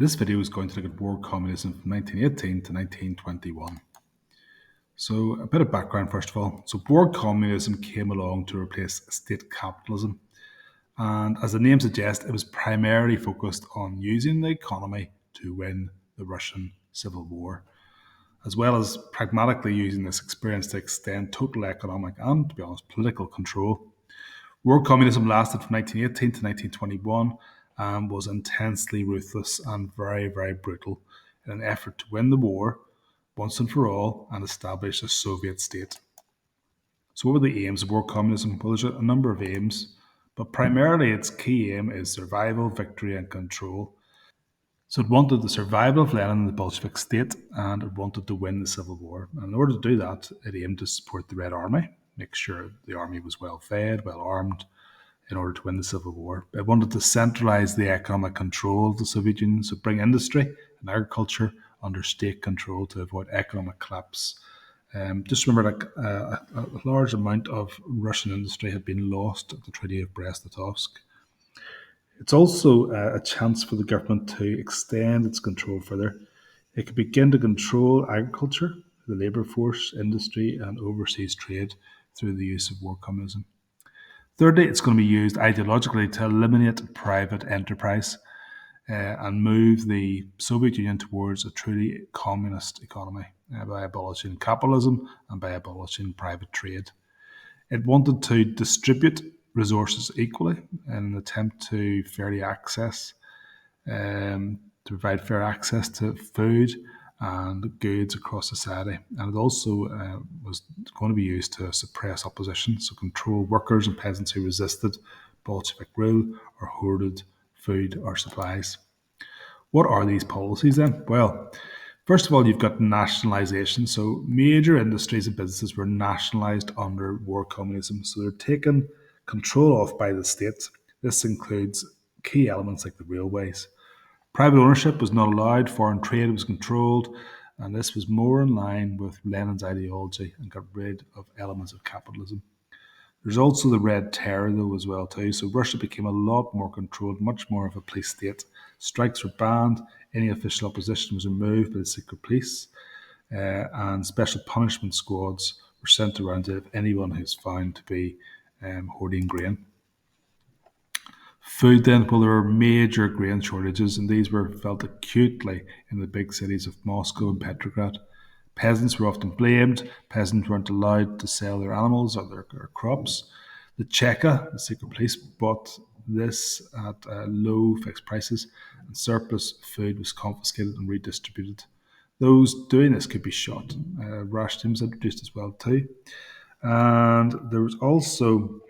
This video is going to look at War Communism from 1918 to 1921. So a bit of background first of all. So War Communism came along to replace state capitalism. And as the name suggests, it was primarily focused on using the economy to win the Russian Civil War, as well as pragmatically using this experience to extend total economic and, to be honest, political control. War Communism lasted from 1918 to 1921 and was intensely ruthless and very, very brutal in an effort to win the war once and for all and establish a Soviet state. So what were the aims of War Communism? Well, there's a number of aims, but primarily its key aim is survival, victory, and control. So it wanted the survival of Lenin and the Bolshevik state, and it wanted to win the Civil War. And in order to do that, it aimed to support the Red Army, make sure the army was well fed, well armed, in order to win the Civil War. It wanted to centralise the economic control of the Soviet Union, so bring industry and agriculture under state control to avoid economic collapse. Just remember, a large amount of Russian industry had been lost at the Treaty of Brest-Litovsk. It's also a chance for the government to extend its control further. It could begin to control agriculture, the labour force, industry, and overseas trade through the use of war communism. Thirdly, it's going to be used ideologically to eliminate private enterprise and move the Soviet Union towards a truly communist economy by abolishing capitalism and by abolishing private trade. It wanted to distribute resources equally in an attempt to provide fair access to food and goods across society. And it also was going to be used to suppress opposition, so control workers and peasants who resisted Bolshevik rule or hoarded food or supplies. What are these policies then? Well, first of all, you've got nationalisation. So major industries and businesses were nationalised under war communism. So they're taken control of by the state. This includes key elements like the railways. Private ownership was not allowed, foreign trade was controlled, and this was more in line with Lenin's ideology and got rid of elements of capitalism. There's also the Red Terror, though, as well, too. So Russia became a lot more controlled, much more of a police state. Strikes were banned, any official opposition was removed by the secret police, and special punishment squads were sent around to anyone who's found to be hoarding grain. Food then, well, there were major grain shortages, and these were felt acutely in the big cities of Moscow and Petrograd. Peasants were often blamed. Peasants weren't allowed to sell their animals or their crops. The Cheka, the secret police, bought this at low fixed prices, and surplus food was confiscated and redistributed. Those doing this could be shot. Rationing was introduced as well too. And there was also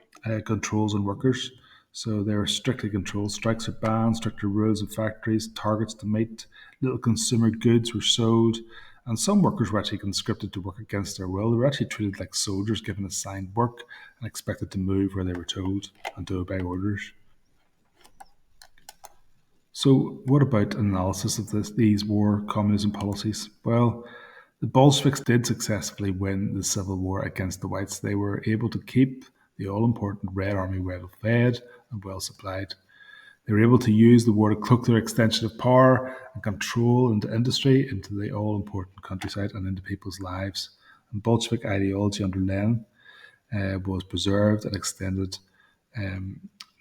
controls on workers. So they were strictly controlled. Strikes were banned, stricter rules in factories, targets to meet, little consumer goods were sold, and some workers were actually conscripted to work against their will. They were actually treated like soldiers, given assigned work and expected to move where they were told and to obey orders. So what about analysis of these war communism policies? Well, the Bolsheviks did successfully win the civil war against the whites. They were able to keep the all-important Red Army well fed and well supplied. They were able to use the war to cloak their extension of power and control into industry, into the all-important countryside and into people's lives. And Bolshevik ideology under Lenin was preserved and extended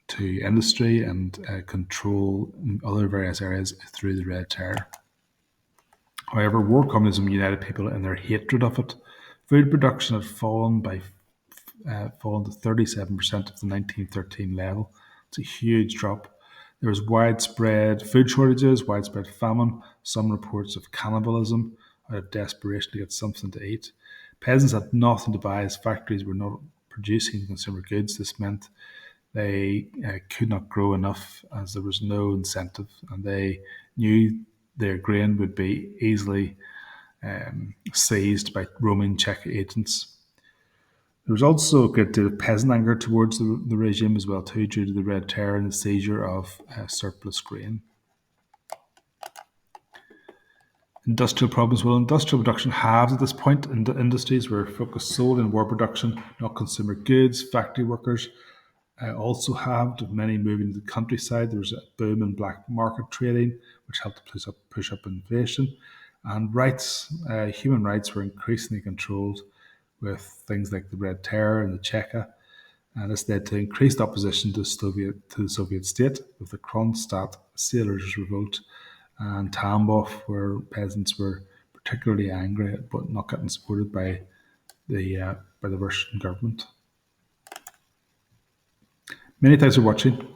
to industry and control in other various areas through the Red Terror. However, war communism united people in their hatred of it. Food production had fallen to 37% of the 1913 level. It's a huge drop. There was widespread food shortages, widespread famine, some reports of cannibalism out of desperation to get something to eat. Peasants had nothing to buy as factories were not producing consumer goods. This meant they could not grow enough as there was no incentive, and they knew their grain would be easily seized by roaming Czech agents. There was also a great deal of peasant anger towards the regime as well too, due to the Red Terror and the seizure of surplus grain. Industrial problems. Well, industrial production halved at this point. Industries were focused solely on war production, not consumer goods. Factory workers Also have many moving to the countryside. There was a boom in black market trading, which helped to push up inflation. And human rights were increasingly controlled with things like the Red Terror and the Cheka. And this led to increased opposition to the Soviet state, with the Kronstadt sailors' revolt and Tambov, where peasants were particularly angry but not getting supported by the Russian government. Many thanks for watching.